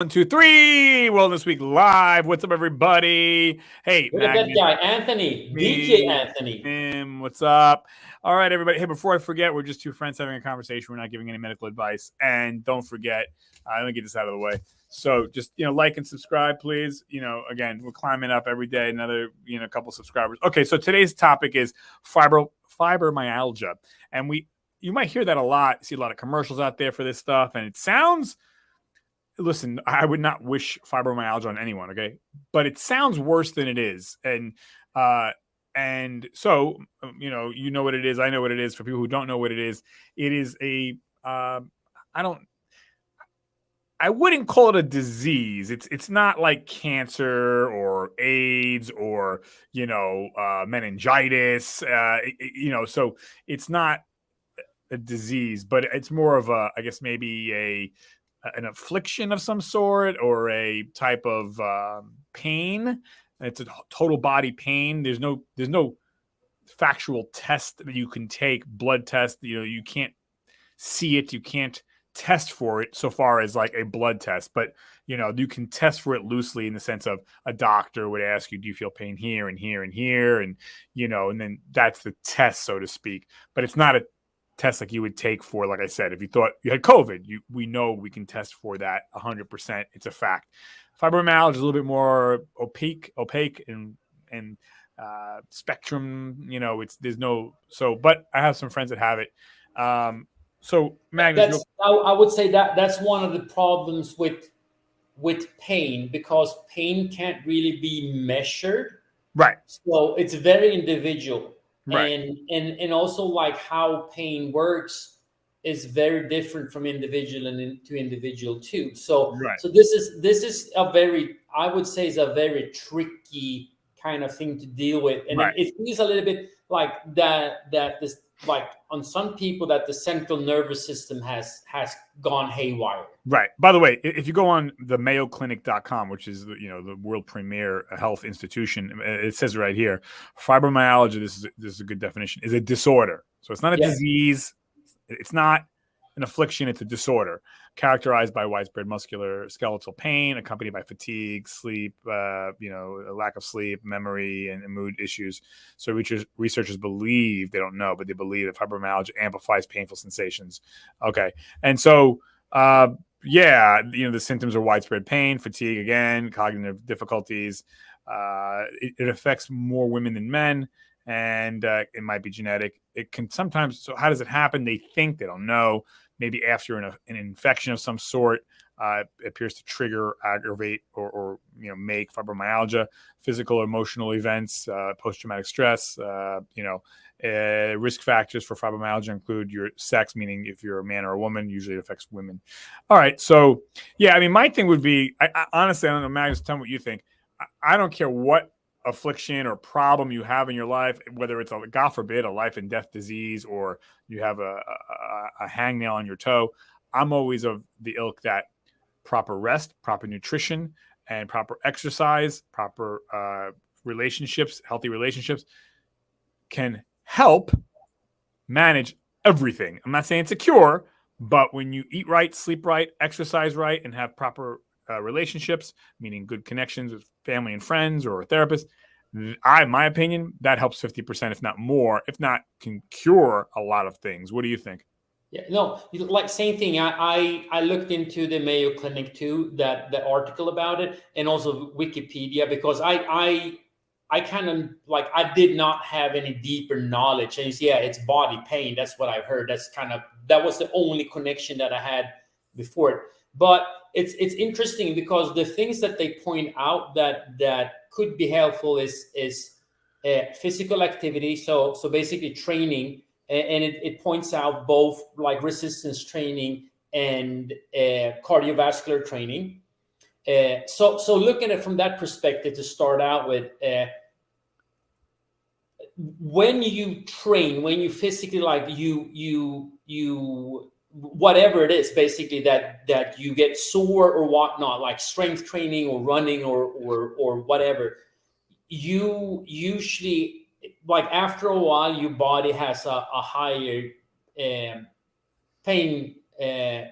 One, two, three. Wellness Week Live. What's up, everybody? Hey, Look at that Magnus, guy, Anthony, DJ me, Anthony. Tim. What's up? All right, everybody. Hey, before I forget, we're just two friends having a conversation. We're not giving any medical advice. And don't forget, let me get this out of the way. So just, like and subscribe, please. Again, we're climbing up every day, another, couple subscribers. Okay, so today's topic is fibromyalgia. And you might hear that a lot, see a lot of commercials out there for this stuff. And it sounds, listen, I would not wish fibromyalgia on anyone, okay? But it sounds worse than it is. And so, you know what it is. I know what it is. For people who don't know what it is I wouldn't call it a disease. It's not like cancer or AIDS or, meningitis, so it's not a disease, but it's more of I guess maybe an affliction of some sort or a type of pain. It's a total body pain. There's no factual test that you can take, blood test. You can't see it. You can't test for it so far as like a blood test, but you can test for it loosely in the sense of a doctor would ask you, do you feel pain here and here and here? And, and then that's the test, so to speak, but it's not a test like you would take for, like I said, if you thought you had COVID, we know we can test for that 100%. It's a fact. Fibromyalgia is a little bit more opaque and spectrum, but I have some friends that have it. So Magnus, I would say that's one of the problems with pain, because pain can't really be measured. right. So it's very individual. Right. And also, like, how pain works is very different from individual to individual too. So right. so this is a very, I would say, is a very tricky kind of thing to deal with. And right. it feels a little bit like that this, like, on some people, that the central nervous system has gone haywire. Right. By the way, if you go on the mayoclinic.com, which is the world premier health institution, it says right here, fibromyalgia, this is a good definition, is a disorder. So it's not a disease. It's not an affliction. It's a disorder characterized by widespread muscular skeletal pain accompanied by fatigue, sleep, a lack of sleep, memory, and mood issues. So researchers believe, they don't know, but they believe that fibromyalgia amplifies painful sensations. Okay. And so, the symptoms are widespread pain, fatigue, again, cognitive difficulties. It affects more women than men, and it might be genetic. It can sometimes. So how does it happen? They think, they don't know. Maybe after an infection of some sort, it appears to trigger, aggravate, or make fibromyalgia. Physical or emotional events, post-traumatic stress. Risk factors for fibromyalgia include your sex, meaning if you're a man or a woman, usually it affects women. All right, so my thing would be, I honestly, I don't know, Magnus, tell me what you think. I don't care what affliction or problem you have in your life, whether it's God forbid, a life and death disease, or you have a hangnail on your toe. I'm always of the ilk that proper rest, proper nutrition, and proper exercise, proper relationships, healthy relationships can help manage everything. I'm not saying it's a cure, but when you eat right, sleep right, exercise right, and have proper relationships, meaning good connections with family and friends or a therapist, in my opinion, that helps 50%, if not more, if not can cure a lot of things. What do you think? Yeah, no, like, same thing. I looked into the Mayo Clinic too, that the article about it, and also Wikipedia, because I kind of, like, I did not have any deeper knowledge. And it's body pain. That's what I heard. That was the only connection that I had before it. But it's interesting, because the things that they point out that could be helpful is physical activity. So basically training, and it points out both, like, resistance training and cardiovascular training. So looking at it from that perspective, to start out with, when you train, when you physically, like, you whatever it is, basically, that you get sore or whatnot, like strength training or running or whatever, you usually, like, after a while, your body has a higher pain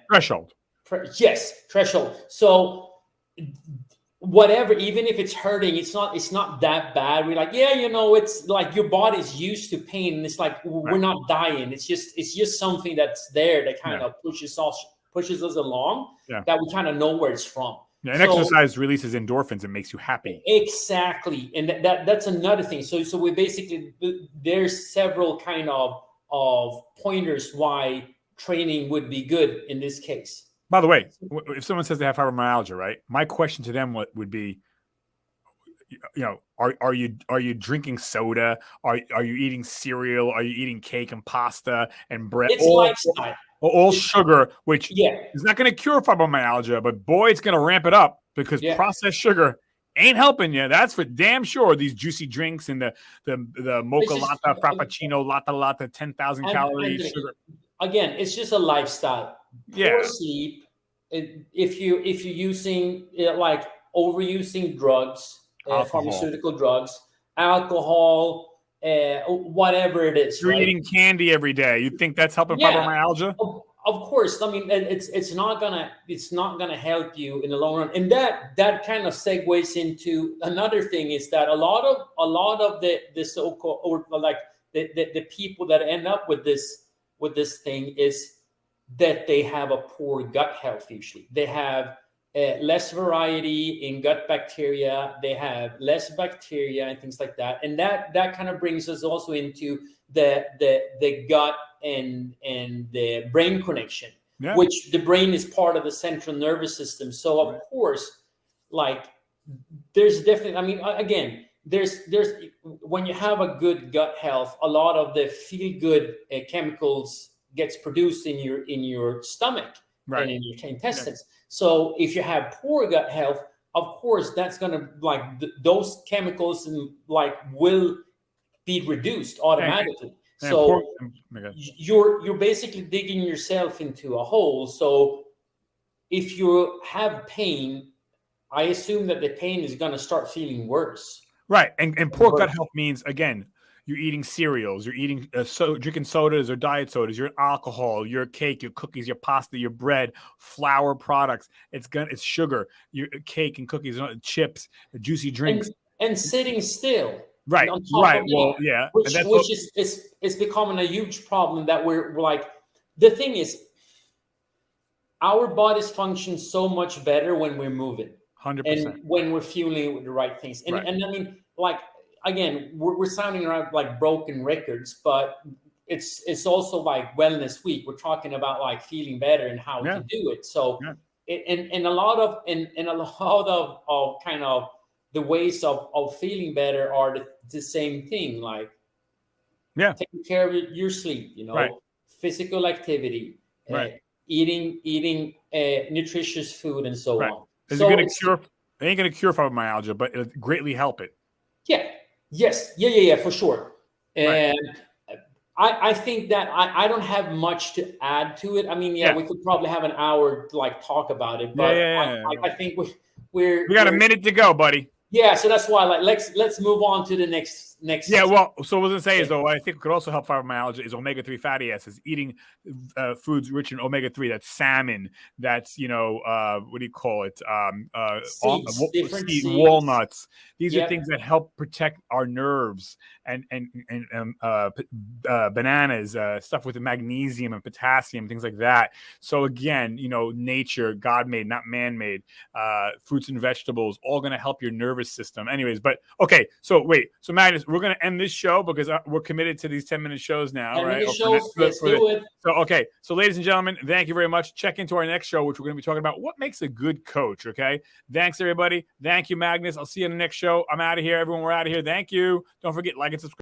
Threshold. threshold. So whatever, even if it's hurting, it's not that bad. We're like, yeah, it's like your body's used to pain, and it's like we're not dying. It's just something that's there that kind of pushes us along, that we kind of know where it's from. Yeah, and exercise releases endorphins and makes you happy. Exactly, and that's another thing. So we basically, there's several kind of pointers why training would be good in this case. By the way, if someone says they have fibromyalgia, right? My question to them would be, are you drinking soda? Are you eating cereal? Are you eating cake and pasta and bread? It's lifestyle. All sugar, which is not going to cure fibromyalgia, but boy, it's going to ramp it up, because processed sugar ain't helping you. That's for damn sure. These juicy drinks and the mocha latte, frappuccino, latte, 10,000 calories. Sugar. Again, it's just a lifestyle. Poor sleep. If you're using like overusing drugs, pharmaceutical drugs, alcohol, whatever it is. You're eating candy every day. You think that's helping fibromyalgia? Of course. I mean, it's not gonna help you in the long run. And that kind of segues into another thing, is that a lot of the so-called, or like the people that end up with this thing is that they have a poor gut health. Usually they have less variety in gut bacteria, they have less bacteria and things like that, and that kind of brings us also into the gut and the brain connection, which the brain is part of the central nervous system. So of course, like, there's definitely, I mean, again, there's when you have a good gut health, a lot of the feel good chemicals gets produced in your stomach and in your intestines. So if you have poor gut health, of course, that's going to, like, those chemicals will be reduced automatically. So you're basically digging yourself into a hole. So if you have pain, I assume that the pain is going to start feeling worse. Right. And poor gut health means, again, you're eating cereals, you're eating drinking sodas or diet sodas, your alcohol, your cake, your cookies, your pasta, your bread, flour products. It's sugar, your cake and cookies, chips, juicy drinks, and sitting still. Right. Well, yeah. Which is becoming a huge problem, that we're like, the thing is, our bodies function so much better when we're moving. 100%. And when we're fueling it with the right things. And I mean, like, again, we're sounding around like broken records, but it's also like Wellness Week. We're talking about like feeling better and how to do it. So and a lot of kind of the ways of feeling better are the same thing, like taking care of your sleep, physical activity, eating nutritious food, and so on. Is it going to cure? It ain't going to cure fibromyalgia, but it'll greatly help it. Yeah, for sure. And I think that I don't have much to add to it. I mean, we could probably have an hour to like talk about it, but I think we got a minute to go, buddy. Yeah, so that's why, like, let's move on to the next. Yeah, well, so what I was gonna say is, though, I think could also help fibromyalgia is omega-3 fatty acids. Eating foods rich in omega-3. That's salmon. That's what do you call it? Seeds, walnuts. These are things that help protect our nerves, and bananas, stuff with the magnesium and potassium, things like that. So again, nature, God made, not man made. Fruits and vegetables, all gonna help your nervous system. Anyways, but okay, so wait, so Magnus, we're going to end this show because we're committed to these 10-minute shows now, right? Let's do it. So, okay. So, ladies and gentlemen, thank you very much. Check into our next show, which we're going to be talking about what makes a good coach, okay? Thanks, everybody. Thank you, Magnus. I'll see you in the next show. I'm out of here. Everyone, we're out of here. Thank you. Don't forget, like and subscribe.